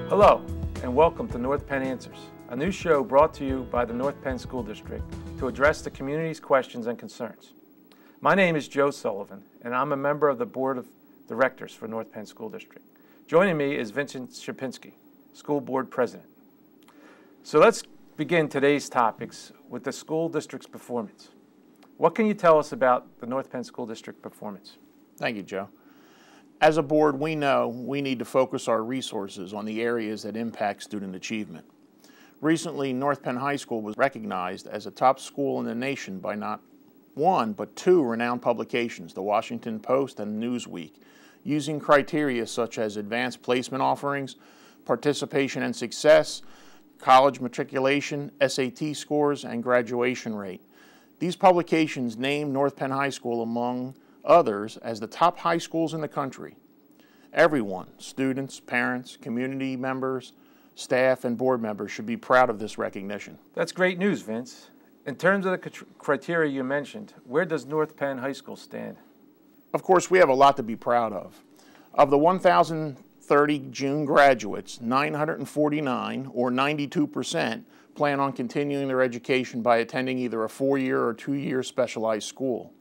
Hello, and welcome to North Penn Answers, a new show brought to you by the North Penn School District to address the community's questions and concerns. My name is Joe Sullivan, and I'm a member of the Board of Directors for North Penn School District. Joining me is Vincent Shapinski, School Board President. So let's begin today's topics with the school district's performance. What can you tell us about the North Penn School District performance? Thank you, Joe. As a board, we know we need to focus our resources on the areas that impact student achievement. Recently, North Penn High School was recognized as a top school in the nation by not one, but two renowned publications, the Washington Post and Newsweek, using criteria such as advanced placement offerings, participation and success, college matriculation, SAT scores, and graduation rate. These publications named North Penn High School among others as the top high schools in the country. Everyone, students, parents, community members, staff, and board members should be proud of this recognition. That's great news, Vince. In terms of the criteria you mentioned, where does North Penn High School stand? Of course, we have a lot to be proud of. Of the 1,030 June graduates, 949, or 92%, plan on continuing their education by attending either a 4-year or 2-year specialized school.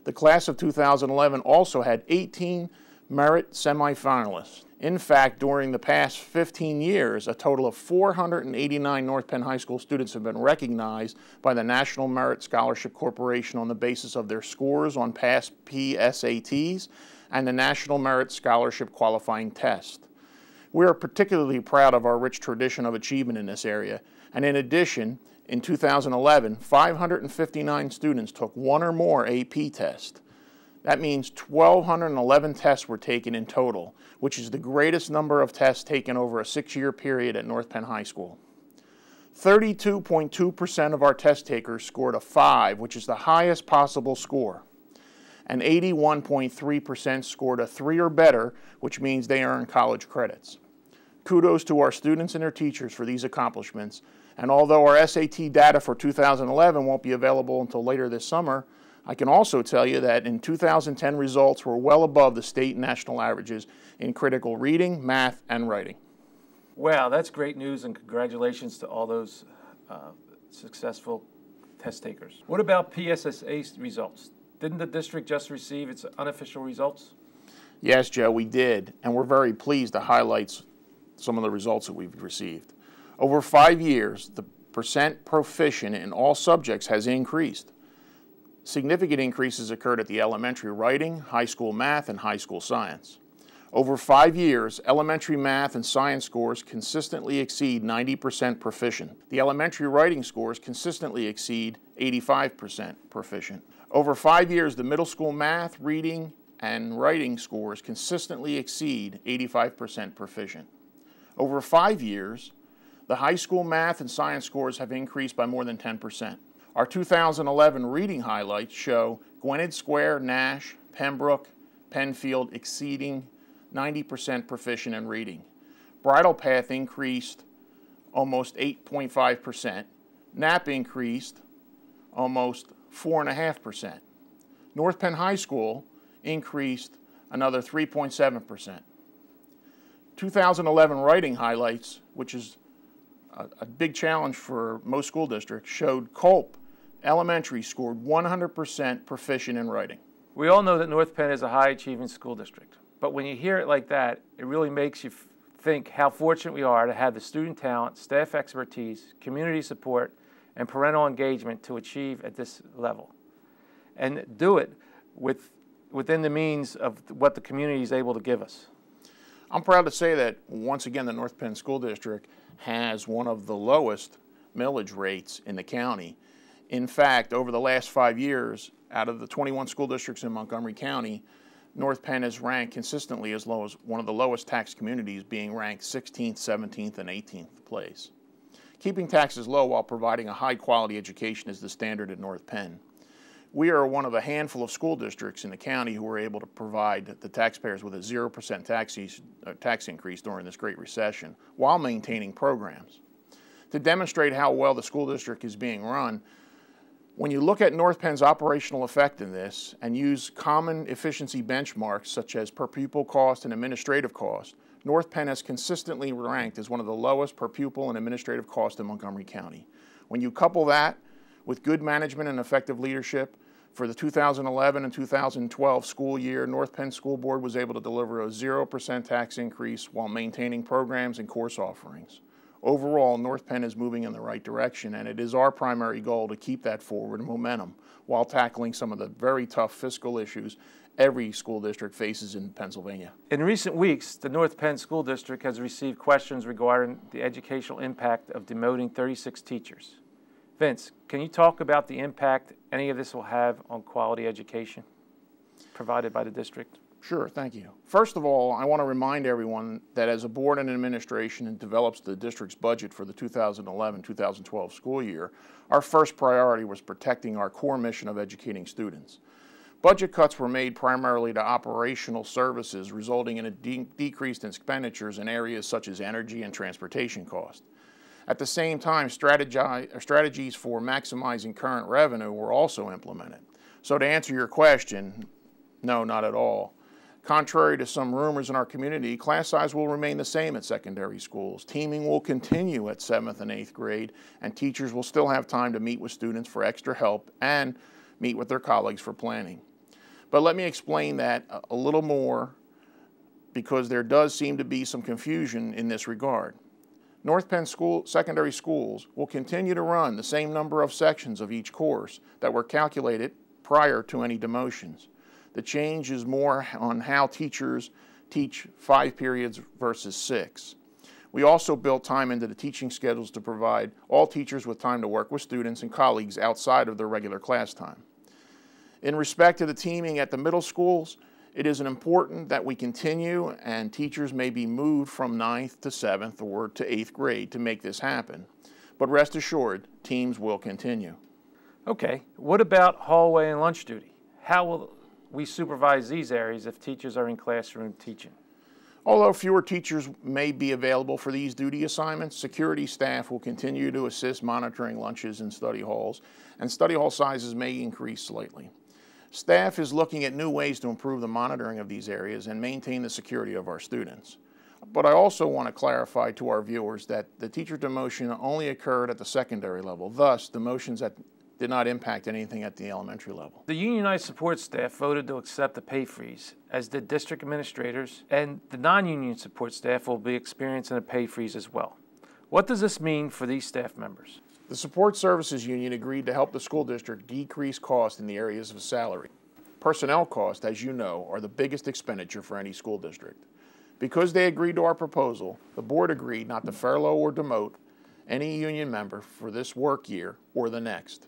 The class of 2011 also had 18 merit semifinalists. In fact, during the past 15 years, a total of 489 North Penn High School students have been recognized by the National Merit Scholarship Corporation on the basis of their scores on past PSATs and the National Merit Scholarship Qualifying Test. We are particularly proud of our rich tradition of achievement in this area, and in addition, in 2011, 559 students took one or more AP tests. That means 1,211 tests were taken in total, which is the greatest number of tests taken over a 6-year period at North Penn High School. 32.2% of our test takers scored a 5, which is the highest possible score. And 81.3% scored a 3 or better, which means they earn college credits. Kudos to our students and their teachers for these accomplishments. And although our SAT data for 2011 won't be available until later this summer, I can also tell you that in 2010 results were well above the state and national averages in critical reading, math, and writing. Wow, that's great news, and congratulations to all those successful test takers. What about PSSA results? Didn't the district just receive its unofficial results? Yes, Joe, we did, and we're very pleased to highlight some of the results that we've received. Over 5 years, the percent proficient in all subjects has increased. Significant increases occurred at the elementary writing, high school math, and high school science. Over 5 years, elementary math and science scores consistently exceed 90% proficient. The elementary writing scores consistently exceed 85% proficient. Over 5 years, the middle school math, reading, and writing scores consistently exceed 85% proficient. Over 5 years, the high school math and science scores have increased by more than 10%. Our 2011 reading highlights show Gwynedd Square, Nash, Pembroke, Penfield exceeding 90% proficient in reading. Bridle Path increased almost 8.5%. Knapp increased almost 4.5%. North Penn High School increased another 3.7%. 2011 writing highlights, which is a big challenge for most school districts, showed Culp Elementary scored 100% proficient in writing. We all know that North Penn is a high-achieving school district, but when you hear it like that, it really makes you think how fortunate we are to have the student talent, staff expertise, community support, and parental engagement to achieve at this level, and do it within the means of what the community is able to give us. I'm proud to say that, once again, the North Penn School District has one of the lowest millage rates in the county. In fact, over the last 5 years, out of the 21 school districts in Montgomery County, North Penn is ranked consistently as low as one of the lowest tax communities, being ranked 16th, 17th, and 18th place. Keeping taxes low while providing a high-quality education is the standard at North Penn. We are one of a handful of school districts in the county who were able to provide the taxpayers with a 0% tax increase during this Great Recession while maintaining programs. To demonstrate how well the school district is being run, when you look at North Penn's operational effectiveness and use common efficiency benchmarks such as per pupil cost and administrative cost, North Penn has consistently ranked as one of the lowest per pupil and administrative costs in Montgomery County. When you couple that with good management and effective leadership, for the 2011 and 2012 school year, North Penn School Board was able to deliver a 0% tax increase while maintaining programs and course offerings. Overall, North Penn is moving in the right direction, and it is our primary goal to keep that forward momentum while tackling some of the very tough fiscal issues every school district faces in Pennsylvania. In recent weeks, the North Penn School District has received questions regarding the educational impact of demoting 36 teachers. Vince, can you talk about the impact any of this will have on quality education provided by the district? Sure, thank you. First of all, I want to remind everyone that as a board and administration develops the district's budget for the 2011-2012 school year, our first priority was protecting our core mission of educating students. Budget cuts were made primarily to operational services, resulting in a decreased expenditures in areas such as energy and transportation costs. At the same time, strategies for maximizing current revenue were also implemented. So to answer your question, no, not at all. Contrary to some rumors in our community, class size will remain the same at secondary schools. Teaming will continue at 7th and 8th grade, and teachers will still have time to meet with students for extra help and meet with their colleagues for planning. But let me explain that a little more, because there does seem to be some confusion in this regard. North Penn secondary schools will continue to run the same number of sections of each course that were calculated prior to any demotions. The change is more on how teachers teach 5 periods versus 6. We also built time into the teaching schedules to provide all teachers with time to work with students and colleagues outside of their regular class time. In respect to the teaming at the middle schools, it is important that we continue, and teachers may be moved from 9th to 7th or to 8th grade to make this happen. But rest assured, teams will continue. Okay, what about hallway and lunch duty? How will we supervise these areas if teachers are in classroom teaching? Although fewer teachers may be available for these duty assignments, security staff will continue to assist monitoring lunches in study halls, and study hall sizes may increase slightly. Staff is looking at new ways to improve the monitoring of these areas and maintain the security of our students. But I also want to clarify to our viewers that the teacher demotion only occurred at the secondary level. Thus, demotions that did not impact anything at the elementary level. The unionized support staff voted to accept the pay freeze, as did district administrators, and the non-union support staff will be experiencing a pay freeze as well. What does this mean for these staff members? The Support Services Union agreed to help the school district decrease costs in the areas of salary. Personnel costs, as you know, are the biggest expenditure for any school district. Because they agreed to our proposal, the board agreed not to furlough or demote any union member for this work year or the next.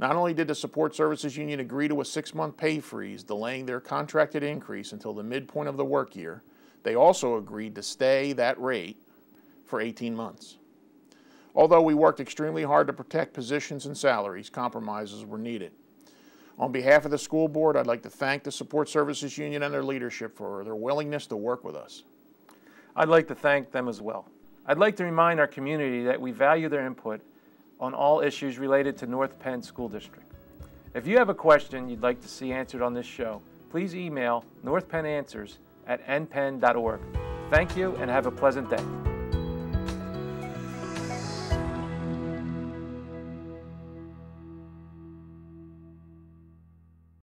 Not only did the Support Services Union agree to a 6-month pay freeze, delaying their contracted increase until the midpoint of the work year, they also agreed to stay that rate for 18 months. Although we worked extremely hard to protect positions and salaries, compromises were needed. On behalf of the school board, I'd like to thank the Support Services Union and their leadership for their willingness to work with us. I'd like to thank them as well. I'd like to remind our community that we value their input on all issues related to North Penn School District. If you have a question you'd like to see answered on this show, please email northpennanswers@npenn.org. Thank you and have a pleasant day.